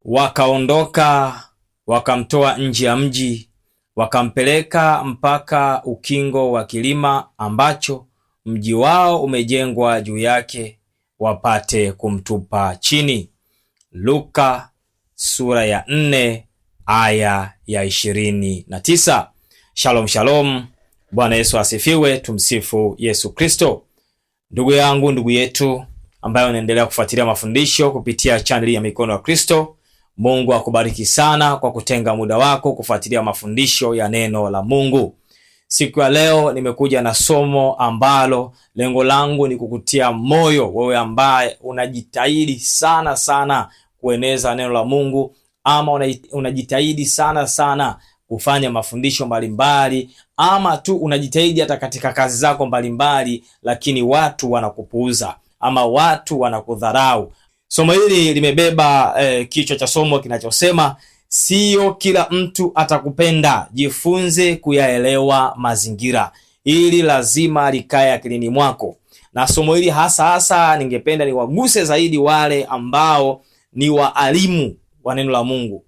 Wakaondoka wakamtoa nje ya mji, wakampeleka mpaka ukingo wa kilima ambacho mji wao umejengwa juu yake, wapate kumtupa chini. Luka sura ya 4 aya ya 29. Shalom shalom. Bwana Yesu asifiwe. Tumsifu Yesu Kristo. Ndugu yangu, ndugu yetu ambaye unaendelea kufuatilia mafundisho kupitia channel ya Mikono ya Kristo, Mungu akubariki sana kwa kutenga muda wako kufuatilia mafundisho ya neno la Mungu. Siku ya leo nimekuja na somo ambalo lengo langu ni kukutia moyo wewe ambaye unajitahidi sana kueneza neno la Mungu, ama unajitahidi sana kufanya mafundisho mbalimbali, ama tu unajitahidi hata katika kazi zako mbalimbali, lakini watu wanakupuuza ama watu wanakudharau. Somo hili limebeba kichwa cha somo kinachosema sio kila mtu atakupenda, jifunze kuyaelewa mazingira. Ili lazima likae akilini mwako. Na somo hili hasa ningependa niwaguse zaidi wale ambao ni waalimu wa neno la Mungu.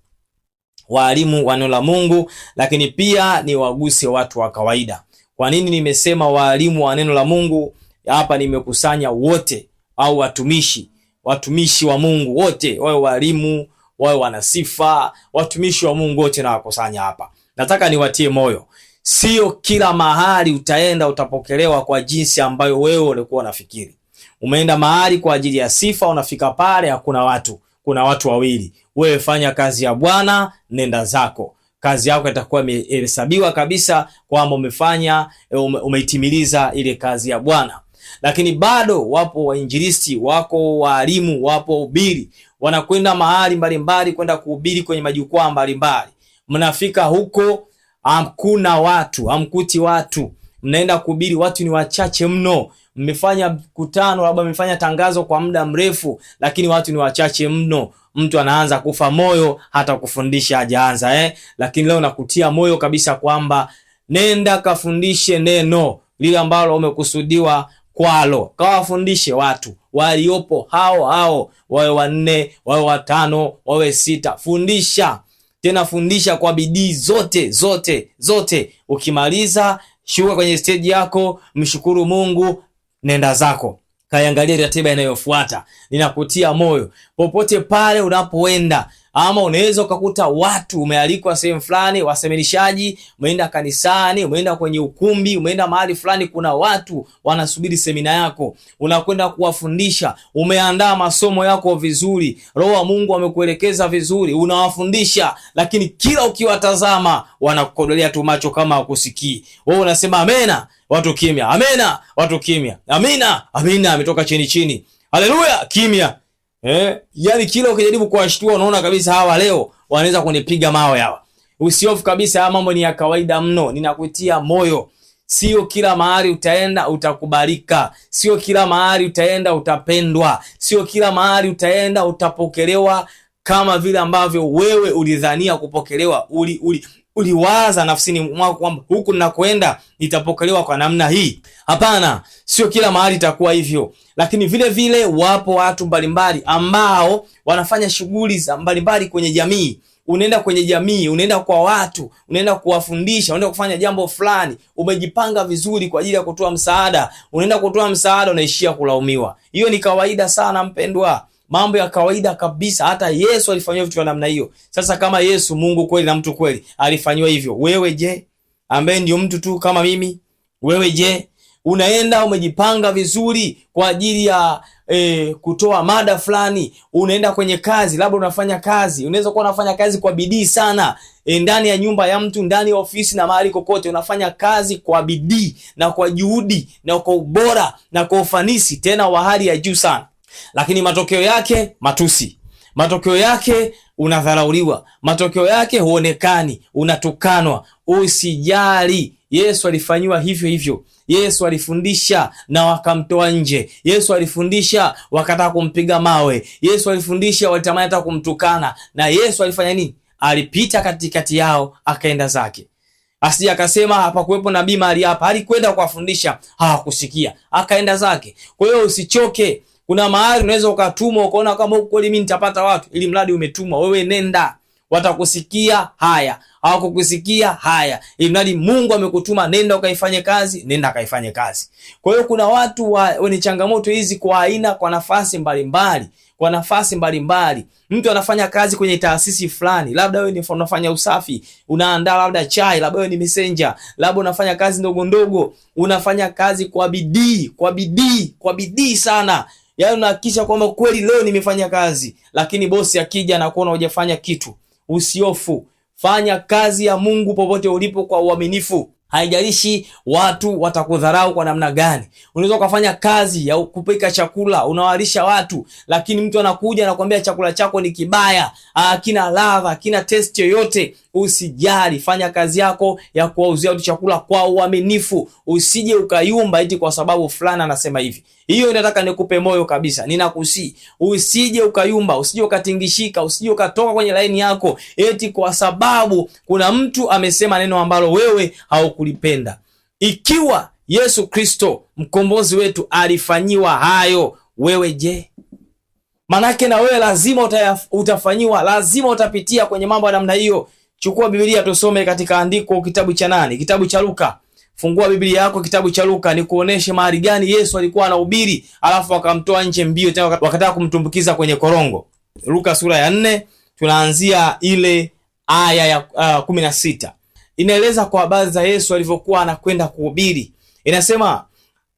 Waalimu wa neno la Mungu, lakini pia ni waguse watu wa kawaida. Kwa nini nimesema waalimu wa neno la Mungu? Hapa nimekusanya wote au watumishi wa Mungu wote, wawe walimu, wawe wanasifa, watumishi wa Mungu wote na wakusanya hapa. Nataka niwatie moyo. Sio kila mahali utaenda utapokelewa kwa jinsi ambayo wewe ulikuwa unafikiri. Umeenda mahali kwa ajili ya sifa, unafika pale hakuna watu. Kuna watu wawili. Wewe fanya kazi ya Bwana, nenda zako. Kazi yako itakuwa imehesabiwa kabisa kwamba umeitimiliza ile kazi ya Bwana. Lakini bado wapo wainjilisti, wako walimu, wapo ubiri, wanakwenda mahali mbalimbali kwenda kuhubiri kwenye majukwaa mbalimbali. Mnafika huko hakuna watu, hamkuti watu. Mnaenda kuhubiri, watu ni wachache mno. Mmefanya mkutano, labda mmefanya tangazo kwa muda mrefu, lakini watu ni wachache mno. Mtu anaanza kufa moyo hata kufundisha hajaanza Lakini leo nakutia moyo kabisa kwamba nenda kafundishe neno lile ambalo umekusudiwa kwalo. Kawafundishe watu waliopo hao, wawe 4, wawe 5, wawe 6. Fundisha. Tena fundisha kwa bidii zote. Ukimaliza, shuka kwenye stage yako, mshukuru Mungu, nenda zako. Kaangalia ratiba inayofuata. Ninakutia moyo popote pale unapoenda. Ama unaweza ukakuta watu umealikwa sehemu fulani, waseminishaji, umeenda kanisani, umeenda kwenye ukumbi, umeenda mahali fulani, kuna watu wanasubiri semina yako. Unakwenda kuwafundisha, umeandaa masomo yako vizuri, Roho wa Mungu amekuelekeza vizuri, unawafundisha, lakini kila ukiwatazama wanakukodolea tu macho kama hawakusikii. Wewe unasema amena, watu kimya. Amena, watu kimya. Amina, ametoka chini. Haleluya, kimya. Yani kila ukijaribu kuwashtua unaona kabisa hawa leo wanaweza kunipiga mawe hawa. Usiofu kabisa, haya mambo ni ya kawaida mno. Ninakutia moyo. Sio kila mahali utaenda utakubalika. Sio kila mahali utaenda utapendwa. Sio kila mahali utaenda utapokelewa kama vile ambavyo wewe ulidhania kupokelewa. Uliwaza nafsini mwako kwamba huku ninakoenda nitapokelewa kwa namna hii. Hapana, sio kila mahali itakuwa hivyo. Lakini vile vile wapo watu mbalimbali ambao wanafanya shughuli za mbalimbali kwenye jamii. Unaenda kwenye jamii, unaenda kwa watu, unaenda kuwafundisha, unaenda kufanya jambo fulani, umejipanga vizuri kwa ajili ya kutoa msaada. Unaenda kutoa msaada, unaishia kulaumiwa. Hiyo ni kawaida sana mpendwa. Mambo ya kawaida kabisa. Hata Yesu alifanywa vitu vya namna hiyo. Sasa kama Yesu, Mungu kweli na mtu kweli, alifanywa hivyo, wewe je, ambaye ndio mtu tu kama mimi, wewe je? Unaenda umejipanga vizuri kwa ajili ya kutoa mada fulani. Unaenda kwenye kazi, labda unafanya kazi, unaweza kuwa unafanya kazi kwa bidii sana, ndani ya nyumba ya mtu, ndani ya ofisi na mahali kokote, unafanya kazi kwa bidii na kwa juhudi na kwa ubora na kwa ufanisi, tena wa hali ya juu sana. Lakini matokeo yake matusi. Matokeo yake unadharauliwa. Matokeo yake huonekani, unatukanwa. Usijali. Yesu alifanywa hivyo. Yesu alifundisha na wakamtoa nje. Yesu alifundisha wakataka kumpiga mawe. Yesu alifundisha walitamani hata kumtukana. Na Yesu alifanya nini? Alipita katikati yao akaenda zake. Asije akasema hapakuwepo nabii mahali hapa. Alikwenda kuwafundisha, hawakusikia, akaenda zake. Kwa hiyo usichoke Kuna mahali unaweza ukatumwa ukaona kama huko kweli mimi nitapata watu, ili mradi umetumwa wewe, nenda. Watakusikia haya, hawakukusikia haya, ili mradi Mungu amekutuma, nenda ukaifanye kazi, nenda kaifanye kazi. Kwa hiyo kuna watu wenye changamoto hizi kwa aina, kwa nafasi mbalimbali, kwa nafasi mbalimbali. Mtu anafanya kazi kwenye taasisi fulani, labda wewe ni unafanya usafi, unaandaa labda chai, labda wewe ni messenger, labda unafanya kazi ndogo ndogo, unafanya kazi kwa bidii, kwa bidii sana. Yaani unahakikisha kwamba kweli leo nimefanya kazi, lakini bosi akija na kuona hujafanya kitu, usiofu. Fanya kazi ya Mungu popote ulipo kwa uaminifu. Haijalishi watu watakudharau kwa namna gani. Unaweza kufanya kazi ya kupika chakula, unawalisha watu, lakini mtu anakuja na kuambia chakula chako ni kibaya, hakina ladha, hakina taste yoyote. Usijali, fanya kazi yako ya kuwauzia watu chakula kwa uaminifu. Usije ukayumba eti kwa sababu fulani anasema hivi. Hiyo nataka nikupe moyo kabisa. Ninakusii, usije ukayumba, usije ukatingishika, usije ukatoka kwenye laini yako eti kwa sababu kuna mtu amesema neno ambalo wewe haukulipenda. Ikiwa Yesu Kristo mkombozi wetu alifanyiwa hayo, wewe je? Manake na wewe lazima utafanyiwa, lazima utapitia kwenye mambo ya namna hiyo. Chukua Biblia tusome katika andiko, kitabu cha nani? Kitabu cha Luka. Fungua Biblia yako kitabu cha Luka, nikuoneshe mahali gani Yesu alikuwa anahubiri alafu akamtoa nje mbio, tena wakataka kumtumbukiza kwenye korongo. Luka sura ya 4 tunaanzia ile aya ya 16. Inaeleza kwa habari za Yesu alivyokuwa anakwenda kuhubiri. Inasema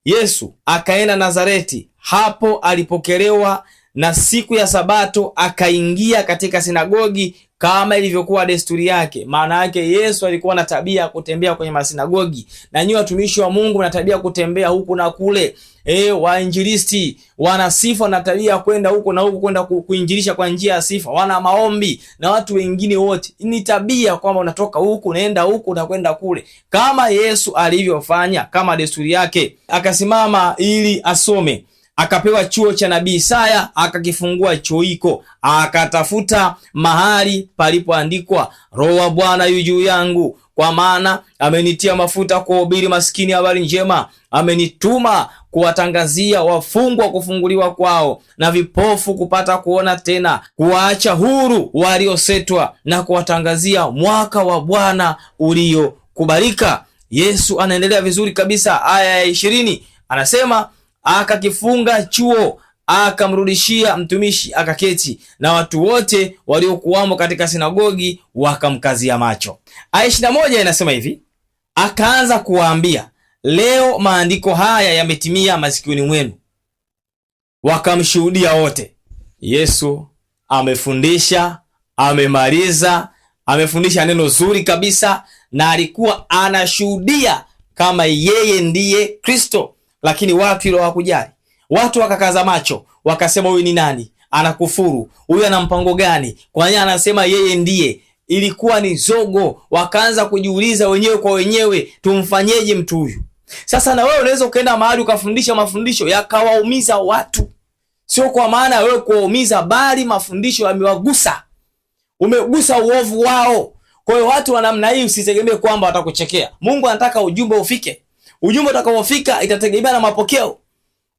Yesu akaenda Nazareti, hapo alipokelewa, na siku ya Sabato akaingia katika sinagogi kama ilivyokuwa desturi yake. Maana yake Yesu alikuwa na tabia kutembea kwenye masinagogi, na nyinyi watumishi wa Mungu na tabia kutembea huku na kule. Wainjilisti wana sifa na tabia kwenda huko na huko, kwenda kuinjilisha kwa njia ya sifa. Wana maombi na watu wengine wote ni tabia kwamba unatoka huku unaenda huku na kwenda kule, kama Yesu alivyofanya kama desturi yake. Akasimama ili asome, akapewa chuo cha nabii Isaya, akakifungua chuo hiko, akatafuta mahali palipoandikwa, Roho wa Bwana yu juu yangu, kwa maana amenitia mafuta kuhubiri maskini habari njema, amenituma kuwatangazia wafungwa kufunguliwa kwao, na vipofu kupata kuona tena, kuwaacha huru waliosetwa, na kuwatangazia mwaka wa Bwana uliokubalika. Yesu anaendelea vizuri kabisa. Aya ya 20 anasema, akakifunga chuo, akamrudishia mtumishi, akaketi, na watu wote waliokuwamo katika sinagogi wakamkazia macho. Aya 21 inasema hivi, akaanza kuwaambia, leo maandiko haya yametimia masikioni mwenu. Wakamshuhudia wote. Yesu amefundisha, amemaliza, amefundisha neno zuri kabisa, na alikuwa anashuhudia kama yeye ndiye Kristo. Lakini watu hilo hawakujali. Watu wakakaza macho, wakasema huyu ni nani? Anakufuru. Huyu ana mpango gani? Kwa nini anasema yeye ndiye? Ilikuwa ni zogo. Wakaanza kujiuliza wenyewe kwa wenyewe, tumfanyeje mtu huyu? Sasa na wewe unaweza ukaenda mahali ukafundisha mafundisho yakawaumiza watu. Sio kwa maana wewe kuwaumiza, bali mafundisho yamewagusa. Umegusa uovu wao. Kwa hiyo watu wa namna hii usitegemee kwamba watakuchekea. Mungu anataka ujumbe ufike. Ujumbe utakapofika itategemea na mapokeo.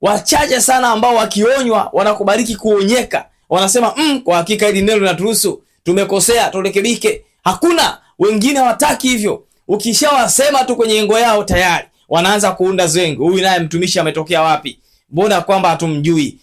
Wachache sana ambao wakionywa wanakubariki kuonyeka. Wanasema kwa hakika hili neno linatuhusu, tumekosea, turekebike. Hakuna, wengine hawataki hivyo. Ukishawasema tu kwenye engo yao tayari wanaanza kuunda zengo. Huyu naye mtumishi ametokea wapi? Mbona kwamba hatumjui?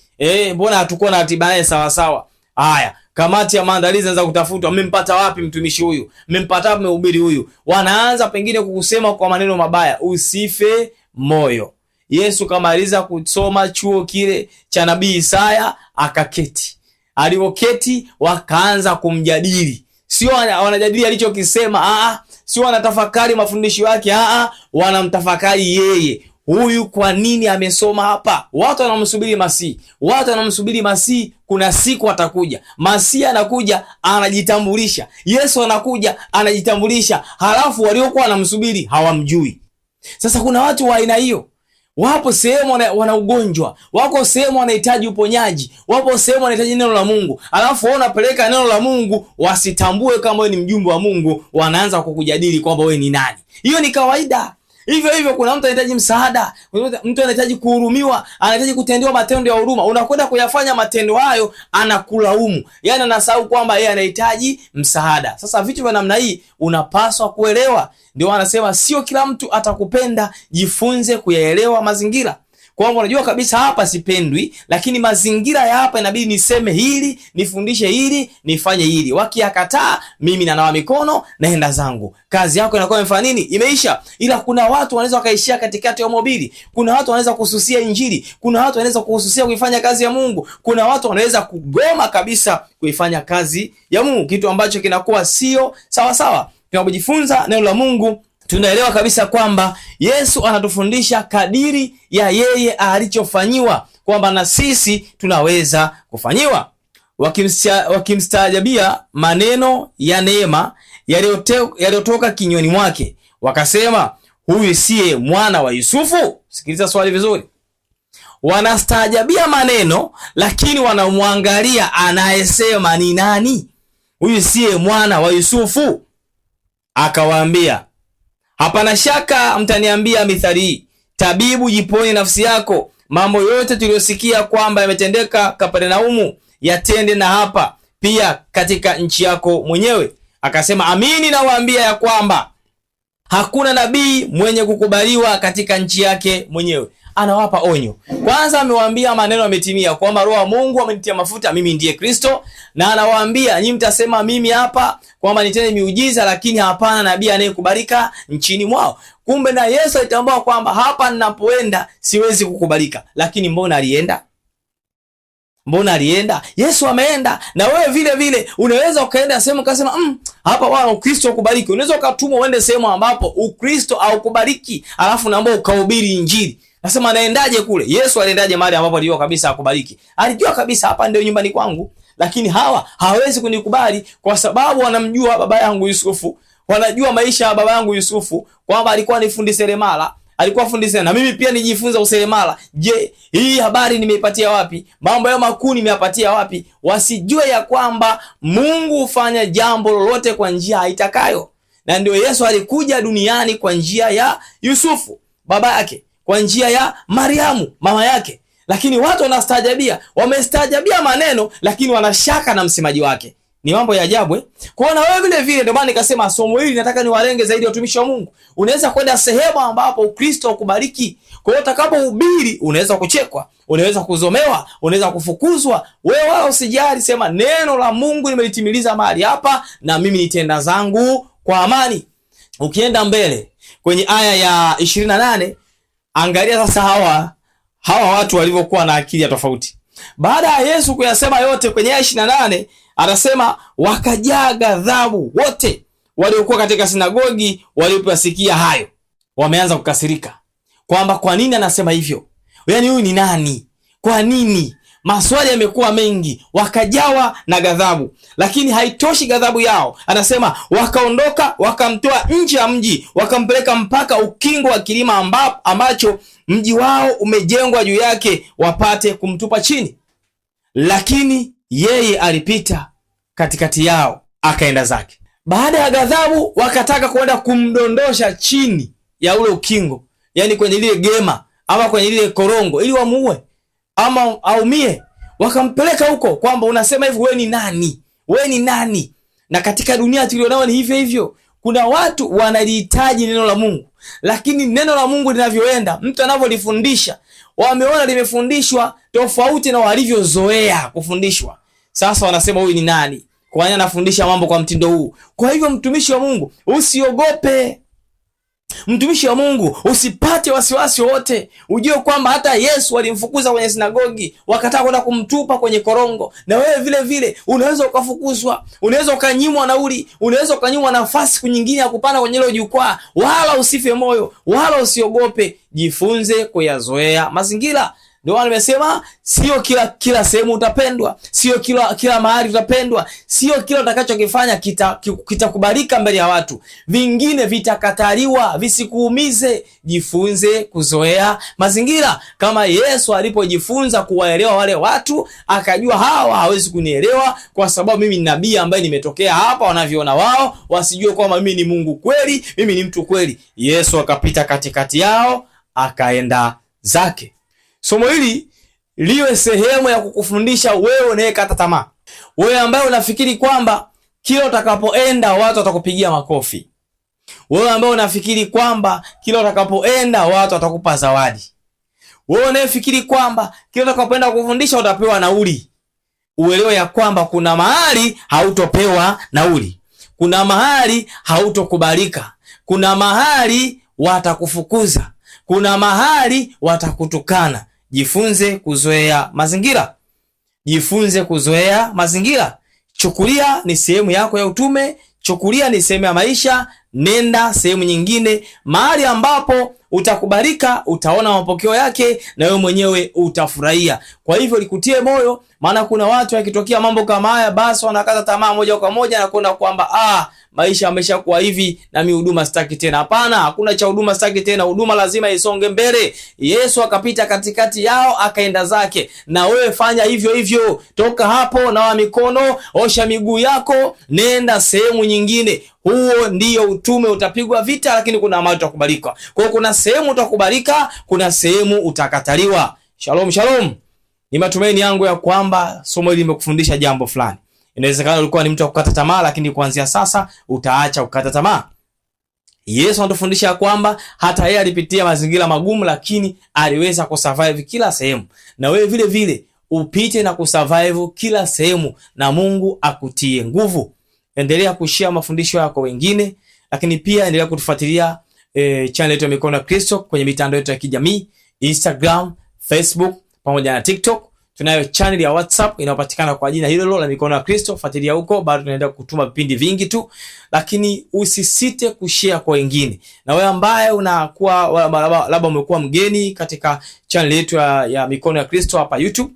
Mbona hatukuwa na ratiba naye sawa sawa? Haya, kamati ya maandalizi inaanza kutafuta, mmempata wapi mtumishi huyu? Mmempata wapi mhubiri huyu? Wanaanza pengine kukusema kwa maneno mabaya. Usife moyo. Yesu kamaliza kusoma chuo kile cha nabii Isaya, akaketi. Alipoketi wakaanza kumjadili. Sio wanajadili alichokisema, sio wanatafakari mafundisho yake, wanamtafakari yeye. Huyu kwa nini amesoma hapa? Watu wanamsubiri Masihi. Watu wanamsubiri Masihi, kuna siku atakuja. Masihi anakuja, anajitambulisha. Yesu anakuja, anajitambulisha. Halafu waliokuwa wanamsubiri hawamjui. Sasa kuna watu wa aina hiyo. Wapo sehemu wana ugonjwa, wako sehemu wanahitaji uponyaji, wapo sehemu wanahitaji neno la Mungu. Alafu wao unapeleka neno la Mungu, wasitambue kama wewe ni mjumbe wa Mungu, wanaanza kukujadili kwamba wewe ni nani. Hiyo ni kawaida. Hivyo hivyo kuna mtu anahitaji msaada, mtu anahitaji kuhurumiwa, anahitaji kutendewa matendo ya huruma. Unakwenda kuyafanya matendo hayo, anakulaumu. Yaani anasahau kwamba yeye anahitaji msaada. Sasa vitu vya namna hii unapaswa kuelewa. Ndio wanasema sio kila mtu atakupenda, jifunze kuyaelewa mazingira. Kwamba unajua kabisa hapa sipendwi, lakini mazingira ya hapa inabidi niseme hili, nifundishe hili, nifanye hili. Wakiyakataa, mimi nanawa mikono, naenda zangu. Kazi yako inakuwa imefanya nini? Imeisha. Ila kuna watu wanaweza wakaishia katikati ya mhubiri. Kuna watu wanaweza kuhususia injili. Kuna watu wanaweza kuhususia kuifanya kazi ya Mungu. Kuna watu wanaweza kugoma kabisa kuifanya kazi ya Mungu, kitu ambacho kinakuwa sio sawa sawa. Tunapojifunza neno la Mungu, tunaelewa kabisa kwamba Yesu anatufundisha kadiri ya yeye alichofanyiwa, kwamba na sisi tunaweza kufanyiwa. Wakimstaajabia maneno ya neema yaliyotoka kinywani mwake, wakasema, huyu siye mwana wa Yusufu? Sikiliza swali vizuri. Wanastaajabia maneno, lakini wanamwangalia anayesema ni nani. Huyu siye mwana wa Yusufu? Akawaambia, hapana shaka mtaniambia mithali hii, tabibu, jiponye nafsi yako, mambo yote tuliyosikia kwamba yametendeka Kapernaumu yatende na hapa pia katika nchi yako mwenyewe. Akasema, amini nawaambia ya kwamba hakuna nabii mwenye kukubaliwa katika nchi yake mwenyewe. Anawapa onyo. Kwanza amewaambia maneno yametimia, kwamba Roho wa Mungu amenitia mafuta, mimi ndiye Kristo. Na anawaambia, nyinyi mtasema mimi hapa kwamba nitende miujiza, lakini hapana nabii anayekubalika nchini mwao. Kumbe na Yesu alitambua kwamba hapa ninapoenda siwezi kukubalika. Lakini mbona alienda? Mbona alienda? Yesu ameenda. Na wewe vile vile unaweza ukaenda sehemu ukasema, hapa wala Ukristo ukubaliki. Unaweza ukatumwa uende sehemu ambapo Ukristo haukubaliki, alafu naomba ukahubiri injili. Nasema naendaje kule? Yesu aliendaje mahali ambapo alijua kabisa akubariki? Alijua kabisa hapa ndio nyumbani kwangu. Lakini hawa hawezi kunikubali kwa sababu wanamjua baba yangu Yusufu. Wanajua maisha ya baba yangu Yusufu, kwamba alikuwa ni fundi seremala, alikuwa fundi seremala, na mimi pia nijifunza useremala. Je, hii habari nimeipatia wapi? Mambo ya makuu nimeyapatia wapi? Wasijue ya kwamba Mungu hufanya jambo lolote kwa njia aitakayo. Na ndio Yesu alikuja duniani kwa njia ya Yusufu baba yake, kwa njia ya Mariamu mama yake. Lakini watu wanastaajabia, wamestaajabia maneno, lakini wanashaka na msemaji wake. Ni mambo ya ajabu. Kwa na wewe vile vile, ndio maana nikasema somo hili nataka niwalenge zaidi watumishi wa Mungu. Unaweza kwenda sehemu ambapo Ukristo ukubariki. Kwa hiyo utakapohubiri unaweza kuchekwa, unaweza kuzomewa, unaweza kufukuzwa. Wewe wala usijali, sema neno la Mungu nimelitimiliza mahali hapa na mimi nitenda zangu kwa amani. Ukienda mbele kwenye aya ya 28, angalia sasa hawa watu walivyokuwa na akili ya tofauti. Baada ya Yesu kuyasema yote kwenye aya 28, anasema wakajaa ghadhabu wote waliokuwa katika sinagogi waliposikia hayo. Wameanza kukasirika kwamba kwa nini anasema hivyo? Yaani huyu ni nani? Kwa nini? Maswali yamekuwa mengi, wakajawa na ghadhabu. Lakini haitoshi ghadhabu yao. Anasema wakaondoka, wakamtoa nje ya mji, wakampeleka mpaka ukingo wa kilima ambacho mji wao umejengwa juu yake, wapate kumtupa chini. Lakini yeye alipita katikati yao akaenda zake. Baada ya ghadhabu, wakataka kwenda kumdondosha chini ya ule ukingo, yani kwenye lile gema ama kwenye lile korongo, ili wamuue ama aumie. Wakampeleka huko, kwamba unasema hivi, wewe ni nani? Wewe ni nani? Na katika dunia tulionao ni hivyo hivyo. Kuna watu wanalihitaji neno la Mungu, lakini neno la Mungu linavyoenda, mtu anavyolifundisha, wameona limefundishwa tofauti na walivyozoea kufundishwa. Sasa wanasema huyu ni nani? Kwa nini anafundisha mambo kwa mtindo huu? Kwa hivyo mtumishi wa Mungu, usiogope. Mtumishi wa Mungu, usipate wasiwasi wote. Ujue kwamba hata Yesu walimfukuza kwenye sinagogi, wakataka kwenda kumtupa kwenye korongo. Na wewe vile vile unaweza ukafukuzwa, unaweza ukanyimwa nauli, unaweza ukanyimwa nafasi nyingine ya kupanda kwenye hilo jukwaa. Wala usife moyo, wala usiogope. Jifunze kuyazoea mazingira. Ndio maana nimesema sio kila sehemu utapendwa, sio kila mahali utapendwa, sio kila utakachokifanya kitakubalika mbele ya watu. Vingine vitakataliwa, visikuumize. Jifunze kuzoea mazingira. Kama Yesu alipojifunza kuwaelewa wale watu, akajua hawa hawezi kunielewa kwa sababu mimi ni nabii ambaye nimetokea hapa, wanavyoona wao, wasijue kwamba mimi ni Mungu kweli, mimi ni mtu kweli. Yesu akapita katikati yao, akaenda zake. Somo hili liwe sehemu ya kukufundisha wewe unayekata tamaa. Wewe ambaye unafikiri kwamba kila utakapoenda watu watakupigia makofi. Wewe ambaye unafikiri kwamba kila utakapoenda watu watakupa zawadi. Wewe unayefikiri kwamba kila utakapoenda kufundisha utapewa nauli. Uelewe ya kwamba kuna mahali hautopewa nauli. Kuna mahali hautokubalika. Kuna mahali watakufukuza. Kuna mahali watakutukana. Jifunze kuzoea mazingira. Jifunze kuzoea mazingira. Chukulia ni sehemu yako ya utume, chukulia ni sehemu ya maisha, nenda sehemu nyingine, mahali ambapo utakubalika, utaona mapokeo yake na wewe mwenyewe utafurahia. Kwa hivyo likutie moyo, maana kuna watu wakitokea mambo kama haya basi wanakata tamaa moja kwa moja na kuona kwamba maisha yameshakuwa hivi na mimi huduma sitaki tena. Hapana, hakuna cha huduma sitaki tena. Huduma lazima isonge mbele. Yesu akapita katikati yao akaenda zake, na wewe fanya hivyo hivyo. Toka hapo, nawa mikono, osha miguu yako, nenda sehemu nyingine. Huo ndio utume. Utapigwa vita, lakini kuna mahali utakubalika. Kwa hiyo kuna sehemu utakubalika, kuna sehemu utakataliwa. Shalom shalom. Ni matumaini yangu ya kwamba somo hili limekufundisha jambo fulani. Inawezekana ulikuwa ni mtu wa kukata tamaa, lakini kuanzia sasa utaacha kukata tamaa. Yesu anatufundisha kwamba hata yeye alipitia mazingira magumu, lakini aliweza kusurvive kila sehemu. Na wewe vile vile upite na kusurvive kila sehemu, na Mungu akutie nguvu. Endelea kushare mafundisho yako wengine, lakini pia endelea kutufuatilia channel yetu ya Mikono ya Kristo kwenye mitandao yetu ya kijamii, Instagram, Facebook pamoja na TikTok. Tunayo channel ya WhatsApp inayopatikana kwa jina hilo la Mikono ya Kristo. Fuatilia huko, bado tunaendelea kutuma vipindi vingi tu, lakini usisite kushare kwa wengine. Na wewe ambaye unakuwa labda umekuwa mgeni katika channel yetu ya Mikono ya Kristo hapa YouTube,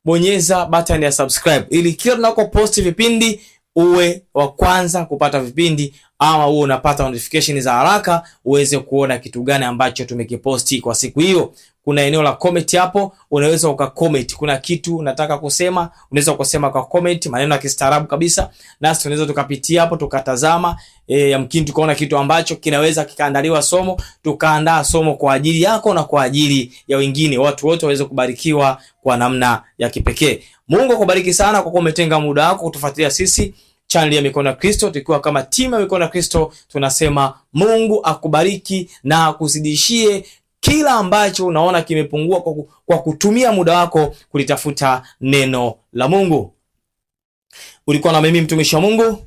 bonyeza button ya subscribe ili kila tunapopost vipindi uwe wa kwanza kupata vipindi, ama uwe unapata notification za haraka uweze kuona kitu gani ambacho tumekiposti kwa siku hiyo. Kuna eneo la comment hapo, unaweza ukacomment. Kuna kitu unataka kusema, unaweza kusema kwa comment, maneno ya kistaarabu kabisa. Nasi tunaweza tukapitia hapo tukatazama, yamkini tukaona kitu ambacho kinaweza kikaandaliwa somo, tukaandaa somo kwa ajili yako na kwa ajili ya wengine. Watu wote waweze kubarikiwa kwa namna ya kipekee. Mungu akubariki sana kwa kumetenga muda wako kutufuatilia sisi channel ya Mikono ya Kristo. Tukiwa kama timu ya Mikono ya Kristo tunasema Mungu akubariki na akuzidishie kila ambacho unaona kimepungua kwa kutumia muda wako kulitafuta neno la Mungu. Ulikuwa na mimi mtumishi wa Mungu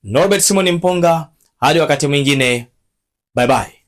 Norbert Simon Mponga. Hadi wakati mwingine. Bye bye.